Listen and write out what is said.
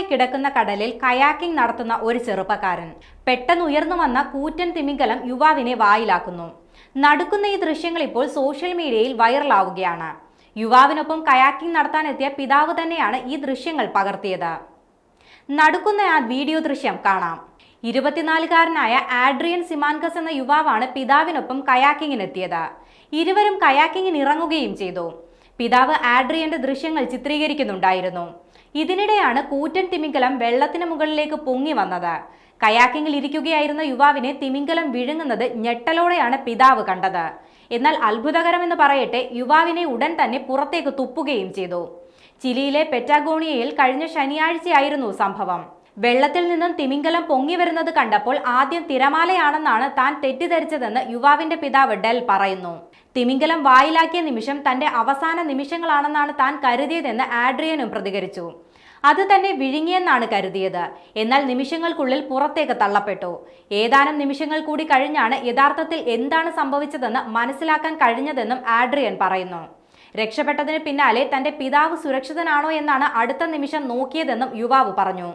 ശാന്തമായി കിടക്കുന്ന കടലിൽ കയാക്കിംഗ് നടത്തുന്ന ഒരു ചെറുപ്പക്കാരൻ പെട്ടെന്ന് ഉയർന്നു വന്ന കൂറ്റൻ തിമിംഗലം യുവാവിനെ വായിലാക്കുന്നു. നടക്കുന്ന ഈ ദൃശ്യങ്ങൾ ഇപ്പോൾ സോഷ്യൽ മീഡിയയിൽ വൈറലാവുകയാണ്. യുവാവിനൊപ്പം കയാക്കിംഗ് നടത്താനെത്തിയ പിതാവ് തന്നെയാണ് ഈ ദൃശ്യങ്ങൾ പകർത്തിയത്. നടക്കുന്ന ആ വീഡിയോ ദൃശ്യം കാണാം. 24-കാരനായ ആഡ്രിയൻ സിമാൻകസ് എന്ന യുവാവാണ് പിതാവിനൊപ്പം കയാക്കിങ്ങിനെത്തിയത്. ഇരുവരും കയാക്കിങ്ങിന് ഇറങ്ങുകയും ചെയ്തു. പിതാവ് ആഡ്രിയന്റെ ദൃശ്യങ്ങൾ ചിത്രീകരിക്കുന്നുണ്ടായിരുന്നു. ഇതിനിടെയാണ് കൂറ്റൻ തിമിംഗലം വെള്ളത്തിന് മുകളിലേക്ക് പൊങ്ങി വന്നത്. കയാക്കിങ്ങിൽ ഇരിക്കുകയായിരുന്ന യുവാവിനെ തിമിംഗലം വിഴുങ്ങുന്നത് ഞെട്ടലോടെയാണ് പിതാവ് കണ്ടത്. എന്നാൽ അത്ഭുതകരമെന്ന് പറയട്ടെ, യുവാവിനെ ഉടൻ തന്നെ പുറത്തേക്ക് തുപ്പുകയും ചെയ്തു. ചിലിയിലെ പെറ്റാഗോണിയയിൽ കഴിഞ്ഞ ശനിയാഴ്ചയായിരുന്നു സംഭവം. വെള്ളത്തിൽ നിന്നും തിമിംഗലം പൊങ്ങി വരുന്നത് കണ്ടപ്പോൾ ആദ്യം തിരമാലയാണെന്നാണ് താൻ തെറ്റിദ്ധരിച്ചതെന്ന് യുവാവിന്റെ പിതാവ് ഡെൽ പറയുന്നു. തിമിംഗലം വായിലാക്കിയ നിമിഷം തന്റെ അവസാന നിമിഷങ്ങളാണെന്നാണ് താൻ കരുതിയതെന്ന് ആഡ്രിയനും പ്രതികരിച്ചു. അത് തന്നെ വിഴുങ്ങിയെന്നാണ് കരുതിയത്. എന്നാൽ നിമിഷങ്ങൾക്കുള്ളിൽ പുറത്തേക്ക് തള്ളപ്പെട്ടു. ഏതാനും നിമിഷങ്ങൾ കൂടി കഴിഞ്ഞാണ് യഥാർത്ഥത്തിൽ എന്താണ് സംഭവിച്ചതെന്ന് മനസ്സിലാക്കാൻ കഴിഞ്ഞതെന്നും ആഡ്രിയൻ പറയുന്നു. രക്ഷപ്പെട്ടതിന് പിന്നാലെ തന്റെ പിതാവ് സുരക്ഷിതനാണോ എന്നാണ് അടുത്ത നിമിഷം നോക്കിയതെന്നും യുവാവ് പറഞ്ഞു.